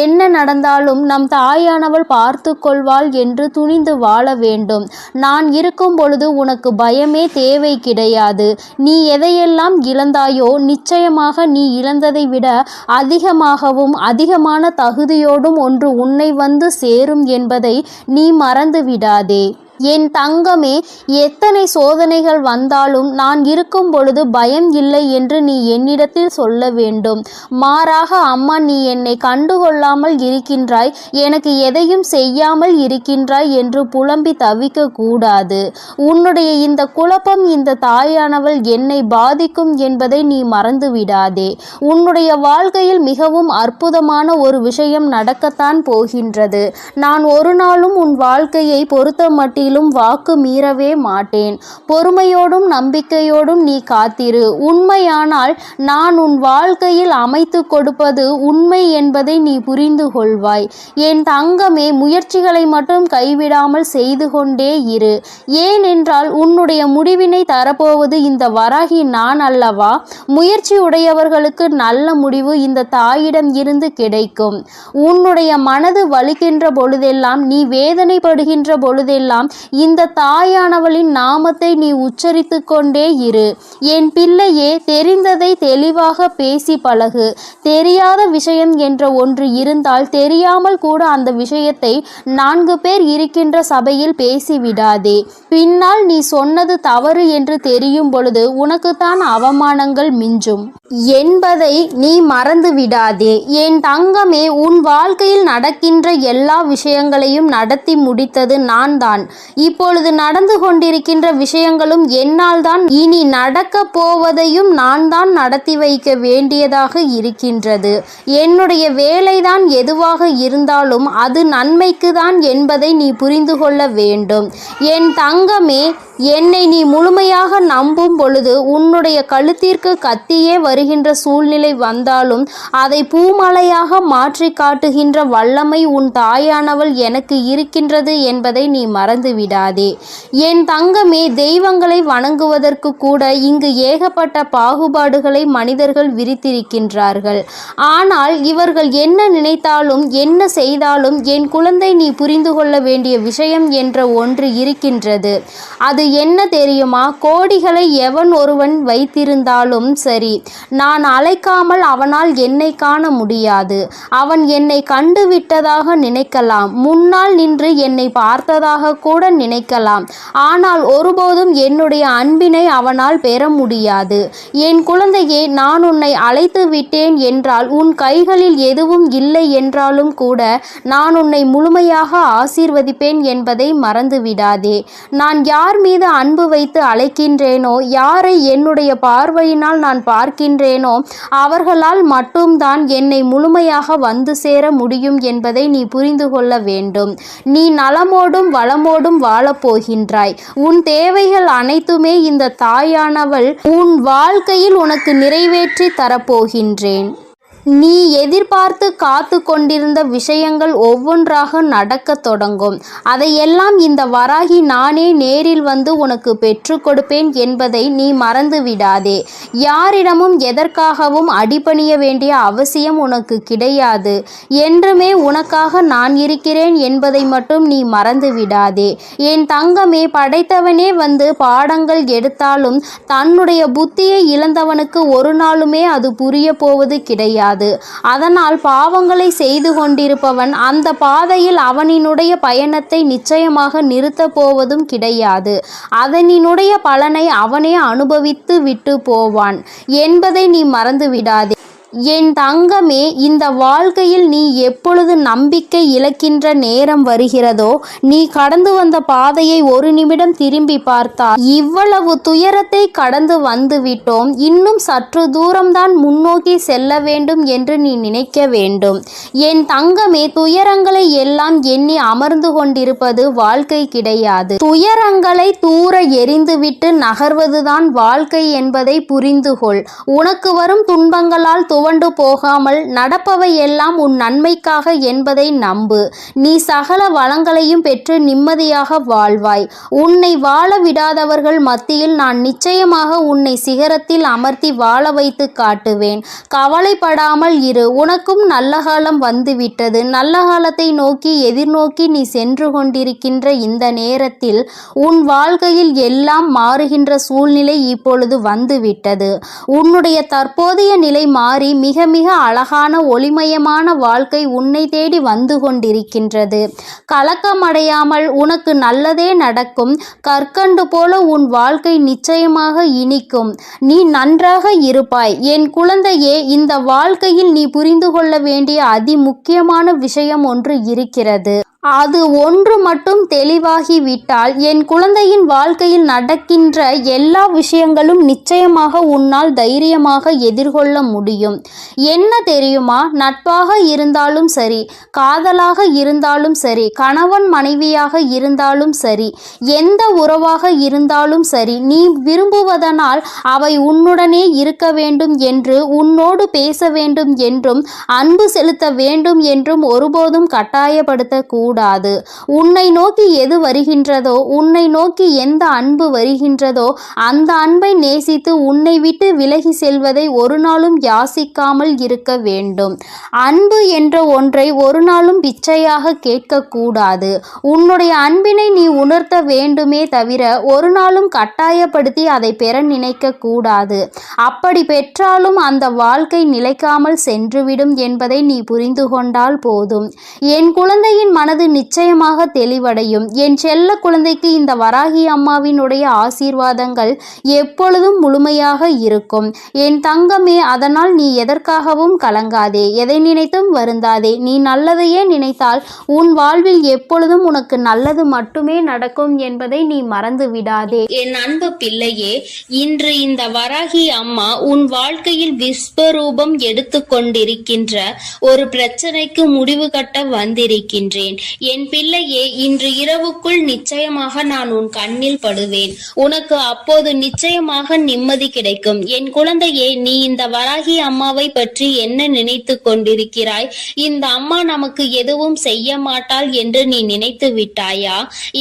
என்ன நடந்தாலும் நம் தாயானவள் பார்த்து கொள்வாள் என்று துணிந்து வாழ வேண்டும். நான் இருக்கும் பொழுது உனக்கு பயமே தேவை கிடையாது. நீ எதையெல்லாம் இழந்தாயோ நிச்சயமாக நீ இழந்ததை விட அதிகமாகவும் அதிகமான தகுதியோடும் ஒன்று உன்னை வந்து சேரும் என்பதை நீ மறந்து விடாதே. என் தங்கமே, எத்தனை சோதனைகள் வந்தாலும் நான் இருக்கும் பொழுது பயம் இல்லை என்று நீ என்னிடத்தில் சொல்ல வேண்டும். மாறாக, அம்மா நீ என்னை கண்டுகொள்ளாமல் இருக்கின்றாய், எனக்கு எதையும் செய்யாமல் இருக்கின்றாய் என்று புலம்பி தவிக்க கூடாது. உன்னுடைய இந்த குழப்பம் இந்த தாயானவள் என்னை பாதிக்கும் என்பதை நீ மறந்து விடாதே. உன்னுடைய வாழ்க்கையில் மிகவும் அற்புதமான ஒரு விஷயம் நடக்கத்தான் போகின்றது. நான் ஒரு நாளும் உன் வாழ்க்கையை பொறுத்த மட்டில் வாக்கு மீறவே மாட்டேன். பொறுமையோடும் நம்பிக்கையோடும் நீ காத்திரு. உண்மையானால் நான் உன் வாழ்க்கையில் அமைத்து கொடுப்பது உண்மை என்பதை நீ புரிந்து கொள்வாய். என் தங்கமே, முயற்சிகளை மட்டும் கைவிடாமல் செய்து கொண்டே இரு. ஏனென்றால் உன்னுடைய முடிவினை தரப்போவது இந்த வராகி நான் அல்லவா? முயற்சி உடையவர்களுக்கு நல்ல முடிவு இந்த தாயிடம் இருந்து கிடைக்கும். உன்னுடைய மனது வலிக்கின்ற பொழுதெல்லாம், நீ வேதனைப்படுகின்ற பொழுதெல்லாம் இந்த தாயானவளின் நாமத்தை நீ உச்சரித்து கொண்டே இரு. என் பிள்ளையே, தெரிந்ததை தெளிவாக பேசி பழகு. தெரியாத விஷயம் என்ற ஒன்று இருந்தால் தெரியாமல் கூட அந்த விஷயத்தை 4 பேர் இருக்கின்ற சபையில் பேசிவிடாதே. பின்னால் நீ சொன்னது தவறு என்று தெரியும் பொழுது உனக்குத்தான் அவமானங்கள் மிஞ்சும் என்பதை நீ மறந்து விடாதே. என் தங்கமே, உன் வாழ்க்கையில் நடக்கின்ற எல்லா விஷயங்களையும் நடத்தி முடித்தது நான் தான். இப்பொழுது நடந்து கொண்டிருக்கின்ற விஷயங்களும் என்னால் தான், இனி நடக்க போவதையும் நான் தான் நடத்தி வைக்க வேண்டியதாக இருக்கின்றது. என்னுடைய வேலைதான் எதுவாக இருந்தாலும் அது நன்மைக்கு தான் என்பதை நீ புரிந்து கொள்ள வேண்டும். என் தங்கமே, என்னை நீ முழுமையாக நம்பும் பொழுது உன்னுடைய கழுத்திற்கு கத்தியே வருகின்ற சூழ்நிலை வந்தாலும் அதை பூமலையாக மாற்றி காட்டுகின்ற வல்லமை உன் தாயானவள் எனக்கு இருக்கின்றது என்பதை நீ மறந்து விடாதே. என் தங்கமே, தெய்வங்களை வணங்குவதற்கு கூட இங்கு ஏகப்பட்ட பாகுபாடுகளை மனிதர்கள் விரித்திருக்கின்றார்கள். ஆனால் இவர்கள் என்ன நினைத்தாலும் என்ன செய்தாலும் என் குழந்தை, நீ புரிந்து கொள்ள வேண்டிய விஷயம் என்ற ஒன்று இருக்கின்றது. அது என்ன தெரியுமா? கோடிகளை எவன் ஒருவன் வைத்திருந்தாலும் சரி, நான் அழைக்காமல் அவனால் என்னை காண முடியாது. அவன் என்னை கண்டுவிட்டதாக நினைக்கலாம், முன்னால் நின்று என்னை பார்த்ததாக கூட நினைக்கலாம். ஆனால் ஒருபோதும் என்னுடைய அன்பினை அவனால் பெற முடியாது. என் குழந்தையே, நான் உன்னை அழைத்து விட்டேன் என்றால், உன் கைகளில் எதுவும் இல்லை என்றாலும் கூட நான் உன்னை முழுமையாக ஆசீர்வதிப்பேன் என்பதை மறந்து விடாதே. நான் யார் மீது அன்பு வைத்து அழைக்கின்றேனோ, யாரை என்னுடைய பார்வையினால் நான் பார்க்கின்றேனோ, அவர்களால் மட்டும்தான் என்னை முழுமையாக வந்து சேர முடியும் என்பதை நீ புரிந்து கொள்ள வேண்டும். நீ நலமோடும் வளமோடும் வாழப்போகின்றாய். உன் தேவைகள் அனைத்துமே இந்த தாயானவள் உன் வாழ்க்கையில் உனக்கு நிறைவேற்றி தரப்போகின்றேன். நீ எதிர்பார்த்து காத்து கொண்டிருந்த விஷயங்கள் ஒவ்வொன்றாக நடக்க தொடங்கும். அதையெல்லாம் இந்த வராகி நானே நேரில் வந்து உனக்கு பெற்று கொடுப்பேன் என்பதை நீ மறந்து விடாதே. யாரிடமும் எதற்காகவும் அடிபணிய வேண்டிய அவசியம் உனக்கு கிடையாது. என்றுமே உனக்காக நான் இருக்கிறேன் என்பதை மட்டும் நீ மறந்து விடாதே. என் தங்கமே, படைத்தவனே வந்து பாடங்கள் எடுத்தாலும் தன்னுடைய புத்தியை இழந்தவனுக்கு ஒரு நாளுமே அது புரிய போவது கிடையாது. அதனால் பாவங்களை செய்து கொண்டிருப்பவன் அந்த பாதையில் அவனினுடைய பயணத்தை நிச்சயமாக நிறுத்த போவதும் கிடையாது. அதனினுடைய பலனை அவனே அனுபவித்து விட்டு போவான் என்பதை நீ மறந்து விடாதே. என் தங்கமே, இந்த வாழ்க்கையில் நீ எப்பொழுது நம்பிக்கை இழக்கின்ற நேரம் வருகிறதோ, நீ கடந்து வந்த பாதையை ஒரு நிமிடம் திரும்பி பார்த்தால், இவ்வளவு துயரத்தை கடந்து வந்து விட்டோம், இன்னும் சற்று தூரம்தான் முன்னோக்கி செல்ல வேண்டும் என்று நீ நினைக்க வேண்டும். என் தங்கமே, துயரங்களை எல்லாம் எண்ணி அமர்ந்து கொண்டிருப்பது வாழ்க்கை கிடையாது. துயரங்களை தூர எறிந்துவிட்டு நகர்வதுதான் வாழ்க்கை என்பதை புரிந்து கொள். உனக்கு வரும் துன்பங்களால் துவண்டு போகாமல் நடப்பவை எல்லாம் உன் நன்மைக்காக என்பதை நம்பு. நீ சகல வளங்களையும் பெற்று நிம்மதியாக வாழ்வாய். உன்னை வாழ விடாதவர்கள் மத்தியில் நான் நிச்சயமாக உன்னை சிகரத்தில் அமர்த்தி வாழ வைத்து காட்டுவேன். கவலைப்படாமல் இரு. உனக்கும் நல்ல காலம் வந்துவிட்டது. நல்ல காலத்தை நோக்கி எதிர்நோக்கி நீ சென்று கொண்டிருக்கின்ற இந்த நேரத்தில் உன் வாழ்க்கையில் எல்லாம் மாறுகின்ற சூழ்நிலை இப்பொழுது வந்துவிட்டது. உன்னுடைய தற்போதைய நிலை மாறி மிக மிக அழகான ஒளிமயமான வாழ்க்கை உன்னை தேடி வந்து கொண்டிருக்கின்றது. கலக்கமடையாமல் உனக்கு நல்லதே நடக்கும். கற்கண்டு போல உன் வாழ்க்கை நிச்சயமாக இனிக்கும். நீ நன்றாக இருப்பாய். என் குழந்தையே, இந்த வாழ்க்கையில் நீ புரிந்து கொள்ள வேண்டிய அதி முக்கியமான விஷயம் ஒன்று இருக்கிறது. அது ஒன்று மட்டும் தெளிவாகிவிட்டால் என் குழந்தையின் வாழ்க்கையில் நடக்கின்ற எல்லா விஷயங்களும் நிச்சயமாக உன்னால் தைரியமாக எதிர்கொள்ள முடியும். என்ன தெரியுமா? நட்பாக இருந்தாலும் சரி, காதலாக இருந்தாலும் சரி, கணவன் மனைவியாக இருந்தாலும் சரி, எந்த உறவாக இருந்தாலும் சரி, நீ விரும்புவதனால் அவை உன்னுடனே இருக்க வேண்டும் என்று, உன்னோடு பேச வேண்டும் என்றும், அன்பு செலுத்த வேண்டும் என்றும் ஒருபோதும் கட்டாயப்படுத்த கூடாது. உன்னை நோக்கி எது வருகின்றதோ, உன்னை நோக்கி எந்த அன்பு வருகின்றதோ அந்த அன்பை நேசித்து உன்னை விட்டு விலகி செல்வதை ஒரு நாளும் யாசிக்காமல் இருக்க வேண்டும். அன்பு என்ற ஒன்றை ஒரு நாளும் பிச்சையாக கேட்கக்கூடாது. உன்னுடைய அன்பினை நீ உணர்த்த வேண்டுமே தவிர ஒரு நாளும் கட்டாயப்படுத்தி அதை பெற நினைக்க கூடாது. அப்படி பெற்றாலும் அந்த வாழ்க்கை நிலைக்காமல் சென்றுவிடும் என்பதை நீ புரிந்து கொண்டால் போதும். என் குழந்தையின் மனதில் மனது நிச்சயமாக தெளிவடையும். என் செல்ல குழந்தைக்கு இந்த வராகி அம்மாவினுடைய ஆசீர்வாதங்கள் எப்பொழுதும் முழுமையாக இருக்கும். என் தங்கமே, அதனால் நீ எதற்காகவும் கலங்காதே, எதை நினைத்தும் வருந்தாதே. நீ நல்லதையே நினைத்தால் உன் வாழ்வில் எப்பொழுதும் உனக்கு நல்லது மட்டுமே நடக்கும் என்பதை நீ மறந்து விடாதே. என் அன்பு பிள்ளையே, இன்று இந்த வராகி அம்மா உன் வாழ்க்கையில் விஸ்வரூபம் எடுத்து கொண்டிருக்கின்ற ஒரு பிரச்சனைக்கு முடிவு கட்ட வந்திருக்கின்றேன். என் பிள்ளையே, இன்று இரவுக்குள் நிச்சயமாக நான் உன் கண்ணில் படுவேன். உனக்கு அப்போது நிச்சயமாக நிம்மதி கிடைக்கும். என் குழந்தையே, நீ இந்த வராகி அம்மாவை பற்றி என்ன நினைத்து கொண்டிருக்கிறாய்? இந்த அம்மா நமக்கு எதுவும் செய்ய மாட்டாள் என்று நீ நினைத்து விட்டாயா?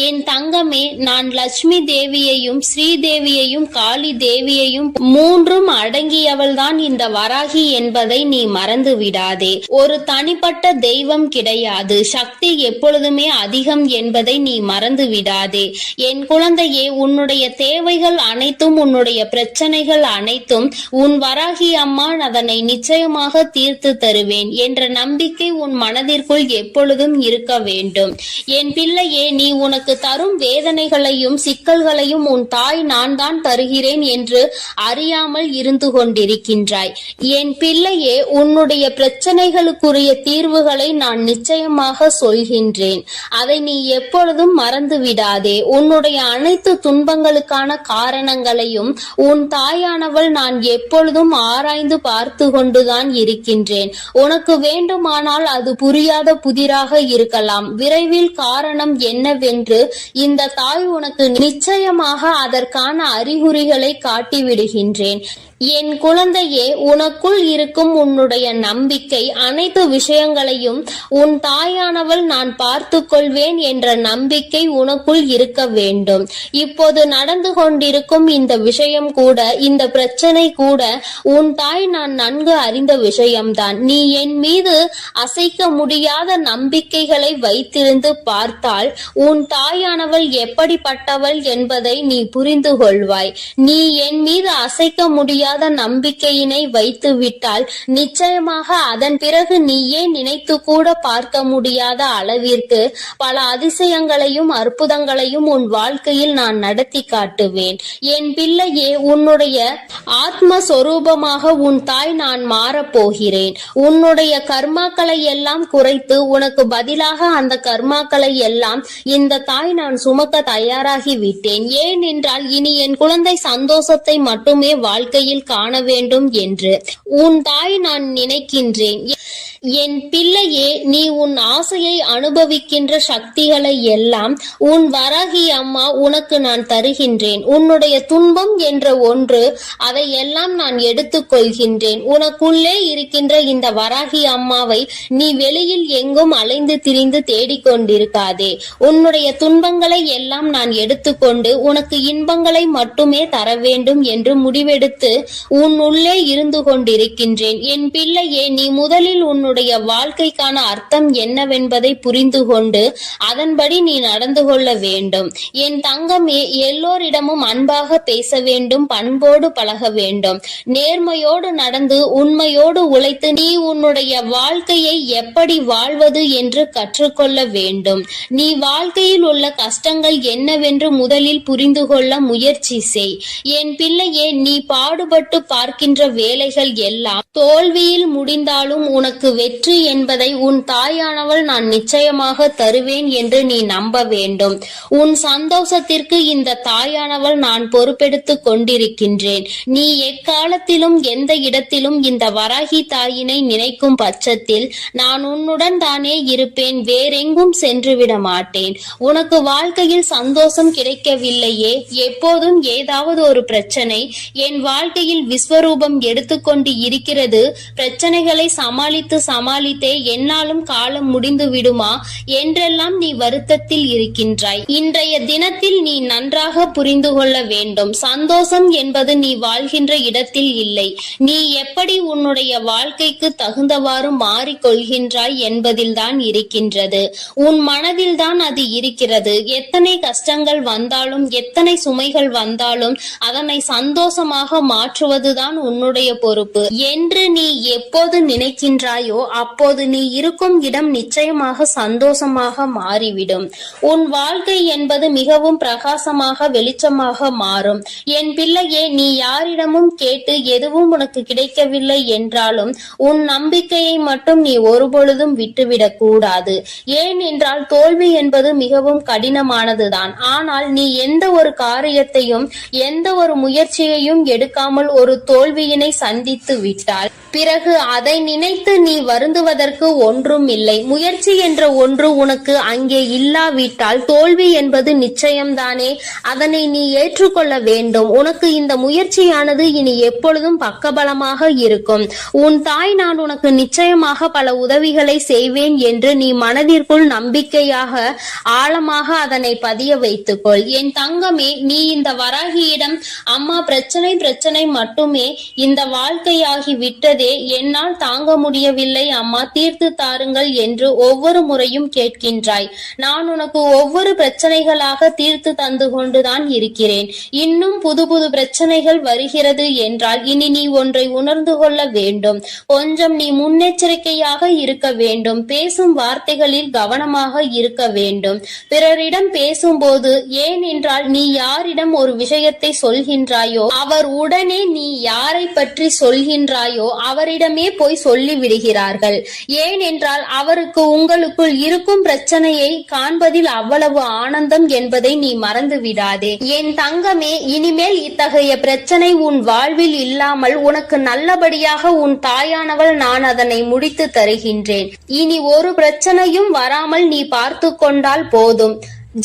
என் தங்கமே, நான் லட்சுமி தேவியையும் ஸ்ரீதேவியையும் காளி தேவியையும் மூன்றும் அடங்கியவள்தான் இந்த வராகி என்பதை நீ மறந்து விடாதே. ஒரு தனிப்பட்ட தெய்வம் கிடையாது. சக்தி எப்பொழுதுமே அதிகம் என்பதை நீ மறந்து விடாதே. என் குழந்தையே, உன்னுடைய தேவைகள் அனைத்தும், உன்னுடைய பிரச்சனைகள் அனைத்தும் உன் வராகி அம்மா அதனை நிச்சயமாக தீர்த்து தருவேன் என்ற நம்பிக்கை உன் மனதிற்குள் எப்பொழுதும் இருக்க வேண்டும். என் பிள்ளையே, நீ உனக்கு தரும் வேதனைகளையும் சிக்கல்களையும் உன் தாய் நான் தான் தருகிறேன் என்று அறியாமல் இருந்து கொண்டிருக்கின்றாய். என் பிள்ளையே, உன்னுடைய பிரச்சனைகளுக்குரிய தீர்வுகளை நான் நிச்சயமாக சொல்கின்றேன். அதை நீ எப்பொழுதும் மறந்து விடாதே. உன்னுடைய அனைத்து துன்பங்களுக்கான காரணங்களையும் உன் தாயானவள் நான் எப்பொழுதும் ஆராய்ந்து பார்த்து கொண்டுதான் இருக்கின்றேன். உனக்கு வேண்டுமானால் அது புரியாத புதிராக இருக்கலாம். விரைவில் காரணம் என்னவென்று இந்த தாய் உனக்கு நிச்சயமாக அதற்கான அறிகுறிகளை காட்டிவிடுகின்றேன். என் குழந்தையே, உனக்குள் இருக்கும் உன்னுடைய நம்பிக்கை, அனைத்து விஷயங்களையும் உன் தாயானவள் நான் பார்த்து கொள்வேன் என்ற நம்பிக்கை உனக்குள் இருக்க வேண்டும். இப்போது நடந்து கொண்டிருக்கும் இந்த விஷயம் கூட, இந்த பிரச்சனை கூட உன் தாய் நான் நன்கு அறிந்த விஷயம்தான். நீ என் மீது அசைக்க முடியாத நம்பிக்கைகளை வைத்திருந்து பார்த்தால் உன் தாயானவள் எப்படிப்பட்டவள் என்பதை நீ புரிந்து கொள்வாய். நீ என் மீது அசைக்க முடியாத நம்பிக்கையினை வைத்து விட்டால் நிச்சயமாக அதன் பிறகு நீயே நினைத்து கூட பார்க்க முடியாத அளவிற்கு பல அதிசயங்களையும் அற்புதங்களையும் உன் வாழ்க்கையில் நான் நடத்தி காட்டுவேன். என் பிள்ளையே, உன்னுடைய ஆத்மஸ்வரூபமாக உன் தாய் நான் மாறப்போகிறேன். உன்னுடைய கர்மாக்களை எல்லாம் குறைத்து உனக்கு பதிலாக அந்த கர்மாக்களை எல்லாம் இந்த தாய் நான் சுமக்க தயாராகி விட்டேன். ஏனென்றால் இனி என் குழந்தை சந்தோஷத்தை மட்டுமே வாழ்க்கையில் காண வேண்டும் என்று உன் தாய் நான் நினைக்கின்றேன். என் பிள்ளையே, நீ உன் ஆசையை அனுபவிக்கின்ற சக்திகளை எல்லாம் உன் வராகி அம்மா உனக்கு நான் தருகின்றேன். உன்னுடைய துன்பம் என்ற ஒன்று, அதை எல்லாம் நான் எடுத்துக் கொள்கின்றேன். உனக்குள்ளே இருக்கின்ற இந்த வராகி அம்மாவை நீ வெளியில் எங்கும் அலைந்து திரிந்து தேடிக்கொண்டிருக்காதே. உன்னுடைய துன்பங்களை எல்லாம் நான் எடுத்துக்கொண்டு உனக்கு இன்பங்களை மட்டுமே தர வேண்டும் என்று முடிவெடுத்து உன் உள்ளே இருந்து கொண்டிருக்கின்றேன். என் பிள்ளையே, நீ முதலில் உன்னுடைய வாழ்க்கைக்கான அர்த்தம் என்னவென்பதை புரிந்து கொண்டு அதன்படி நீ நடந்து கொள்ள வேண்டும். என் தங்கமே, எல்லோரிடமும் அன்பாக பேச வேண்டும், பண்போடு பழக வேண்டும், நேர்மையோடு நடந்து உண்மையோடு உழைத்து நீ உன்னுடைய வாழ்க்கையை எப்படி வாழ்வது என்று கற்றுக்கொள்ள வேண்டும். நீ வாழ்க்கையில் உள்ள கஷ்டங்கள் என்னவென்று முதலில் புரிந்து கொள்ள முயற்சி செய். என் பிள்ளையே, நீ பாடுபட்டு பார்க்கின்ற வேலைகள் எல்லாம் தோல்வியில் முடிந்தாலும் உனக்கு வெற்றி என்பதை உன் தாயானவள் நான் நிச்சயமாக தருவேன் என்று நீ நம்ப வேண்டும். உன் சந்தோஷத்திற்கு இந்த தாயானவள் நான் பொறுப்பெடுத்து கொண்டிருக்கின்றேன். நீ எக்காலத்திலும் எந்த இடத்திலும் இந்த வராகி தாயினை நினைக்கும் பட்சத்தில் நான் உன்னுடன் தானே இருப்பேன், வேறெங்கும் சென்றுவிட மாட்டேன். உனக்கு வாழ்க்கையில் சந்தோஷம் கிடைக்கவில்லையே, எப்போதும் ஏதாவது ஒரு பிரச்சனை என் வாழ்க்கையில் விஸ்வரூபம் எடுத்துக்கொண்டு இருக்கிறது. பிரச்சனைகளை சமாளித்தே என்னாலும் காலம் முடிந்து விடுமா என்றெல்லாம் நீ வருத்தத்தில் இருக்கின்றாய். இன்றைய தினத்தில் நீ நன்றாக புரிந்து கொள்ள வேண்டும். சந்தோஷம் என்பது நீ வாழ்கின்ற இடத்தில் இல்லை, நீ எப்படி உன்னுடைய வாழ்க்கைக்கு தகுந்தவாறு மாறிக்கொள்கின்றாய் என்பதில் தான் இருக்கின்றது. உன் மனதில் தான் அது இருக்கிறது. எத்தனை கஷ்டங்கள் வந்தாலும் எத்தனை சுமைகள் வந்தாலும் அதனை சந்தோஷமாக மாற்றுவதுதான் உன்னுடைய பொறுப்பு என்று நீ எப்போது நினைக்கின்றாயோ அப்போது நீ இருக்கும் இடம் நிச்சயமாக சந்தோஷமாக மாறிவிடும். உன் வாழ்க்கை என்பது மிகவும் பிரகாசமாக வெளிச்சமாக மாறும். என் பிள்ளையே, நீ யாரிடமும் கேட்டு எதுவும் உனக்கு கிடைக்கவில்லை என்றாலும் உன் நம்பிக்கையை மட்டும் நீ ஒருபொழுதும் விட்டுவிடக் கூடாது. ஏனென்றால் தோல்வி என்பது மிகவும் கடினமானதுதான். ஆனால் நீ எந்த ஒரு காரியத்தையும் எந்த ஒரு முயற்சியையும் எடுக்காமல் ஒரு தோல்வியினை சந்தித்து விட்டால் பிறகு அதை நினைத்து நீ வருந்துவதற்கு ஒன்றும் இல்லை. முயற்சி என்ற ஒன்று உனக்கு அங்கே இல்லாவிட்டால் தோல்வி என்பது நிச்சயம்தானே. அதனை நீ ஏற்றுக்கொள்ள வேண்டும். உனக்கு இந்த முயற்சியானது இனி எப்பொழுதும் பக்கபலமாக இருக்கும். உன் தாய் நான் உனக்கு நிச்சயமாக பல உதவிகளை செய்வேன் என்று நீ மனதிற்குள் நம்பிக்கையாக ஆழமாக அதனை பதிய வைத்துக்கொள். என் தங்கமே, நீ இந்த வராகியிடம் அம்மா பிரச்சனை மட்டுமே இந்த வாழ்க்கையாகி விட்டதே, என்னால் தாங்க முடியவில்லை அம்மா, தீர்த்து தாருங்கள் என்று ஒவ்வொரு முறையும் கேட்கின்றாய். நான் உனக்கு ஒவ்வொரு பிரச்சனைகளாக தீர்த்து தந்து கொண்டுதான் இருக்கிறேன். இன்னும் புது புது பிரச்சனைகள் வருகிறது என்றால் இனி நீ ஒன்றை உணர்ந்து கொள்ள வேண்டும். கொஞ்சம் நீ முன்னெச்சரிக்கையாக இருக்க வேண்டும். பேசும் வார்த்தைகளில் கவனமாக இருக்க வேண்டும். பிறரிடம் பேசும்போது, ஏனென்றால் நீ யாரிடம் ஒரு விஷயத்தை சொல்கின்றாயோ அவர் உடனே நீ யாரை பற்றி சொல்கின்றாயோ அவரிடமே போய் சொல்லி விடுகிறார்கள். ஏனென்றால் அவருக்கு உங்களுக்குள் இருக்கும் பிரச்சனையை காண்பதில் அவ்வளவு ஆனந்தம் என்பதை நீ மறந்து விடாதே. என் தங்கமே, இனிமேல் இத்தகைய பிரச்சனை உன் வாழ்வில் இல்லாமல் உனக்கு நல்லபடியாக உன் தாயானவள் நான் அதனை முடித்து தருகின்றேன். இனி ஒரு பிரச்சனையும் வராமல் நீ பார்த்து கொண்டால் போதும்.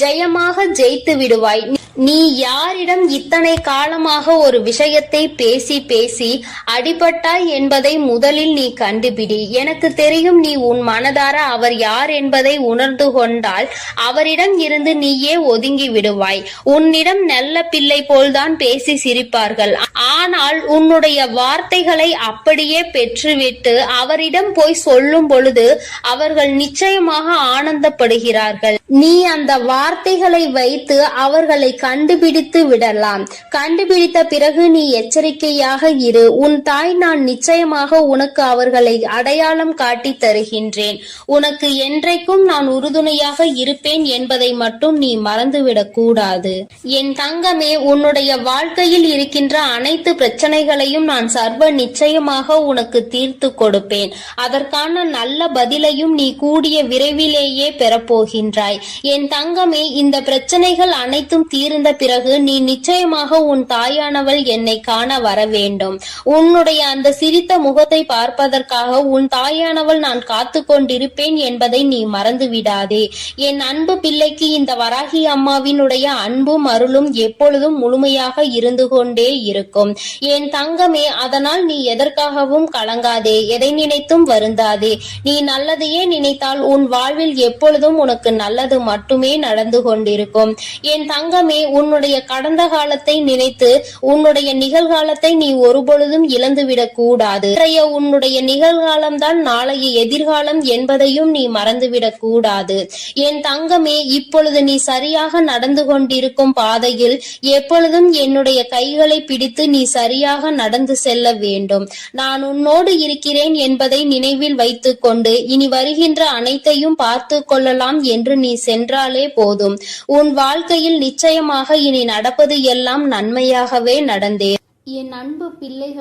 ஜெயமாக ஜெயித்து விடுவாய். நீ யாரிடம் இத்தனை காலமாக ஒரு விஷயத்தை பேசி பேசி அடிபட்டாய் என்பதை முதலில் நீ கண்டுபிடி. எனக்கு தெரியும் நீ உன் மனதார அவர் யார் என்பதை உணர்ந்து கொண்டால் அவரிடம் இருந்து நீயே ஒதுங்கி விடுவாய். உன்னிடம் நல்ல பிள்ளை போல்தான் பேசி சிரிப்பார்கள். ஆனால் உன்னுடைய வார்த்தைகளை அப்படியே பெற்றுவிட்டு அவரிடம் போய் சொல்லும் பொழுது அவர்கள் நிச்சயமாக ஆனந்தப்படுகிறார்கள். நீ அந்த வார்த்தைகளை வைத்து அவர்களை கண்டுபிடித்து விடலாம். கண்டுபிடித்த பிறகு நீ எச்சரிக்கையாக இரு. உன் தாய் நான் நிச்சயமாக உனக்கு அவர்களை அடையாளம் காட்டி தருகின்றேன். உனக்கு என்றைக்கும் நான் உறுதுணையாக இருப்பேன் என்பதை மட்டும் நீ மறந்துவிடக் கூடாது. என் தங்கமே, உன்னுடைய வாழ்க்கையில் இருக்கின்ற அனைத்து பிரச்சனைகளையும் நான் சர்வ நிச்சயமாக உனக்கு தீர்த்து கொடுப்பேன். அதற்கான நல்ல பதிலையும் நீ கூடிய விரைவிலேயே பெறப்போகின்றாய். என் தங்கமே, இந்த பிரச்சனைகள் அனைத்தும் தீர்ந்த பிறகு நீ நிச்சயமாக உன் தாயானவள் என்னை காண வர வேண்டும். உன்னுடைய அந்த சிரித்த முகத்தை பார்ப்பதற்காக உன் தாயானவள் நான் காத்து கொண்டிருப்பேன் என்பதை நீ மறந்து விடாதே. என் அன்பு பிள்ளைக்கு இந்த வராகி அம்மாவினுடைய அன்பும் அருளும் எப்பொழுதும் முழுமையாக இருந்து கொண்டே இருக்கும். என் தங்கமே, அதனால் நீ எதற்காகவும் கலங்காதே, எதை நினைத்தும் வருந்தாதே. நீ நல்லதையே நினைத்தால் உன் வாழ்வில் எப்பொழுதும் உனக்கு நல்லது மட்டுமே நடந்து கொண்டிருக்கும். என் தங்கமே, உன்னுடைய கடந்த காலத்தை நினைத்து உன்னுடைய நிகழ்காலத்தை நீ ஒருபொழுதும் இழந்துவிடக் கூடாது. உன்னுடைய நிகழ்காலம்தான் நாளைய எதிர்காலம் என்பதையும் நீ மறந்துவிடக் கூடாது. என் தங்கமே, இப்பொழுது நீ சரியாக நடந்து கொண்டிருக்கும் பாதையில் எப்பொழுதும் என்னுடைய கைகளை பிடித்து நீ சரியாக நடந்து செல்ல வேண்டும். நான் உன்னோடு இருக்கிறேன் என்பதை நினைவில் வைத்துக் கொண்டு இனி வருகின்ற அனைத்தையும் பார்த்து கொள்ளலாம் என்று நீ சென்றாலே போதும். உன் வாழ்க்கையில் நிச்சயமாக இனி நடப்பது எல்லாம் நன்மையாகவே நடந்தே. என் அன்பு பிள்ளைகள்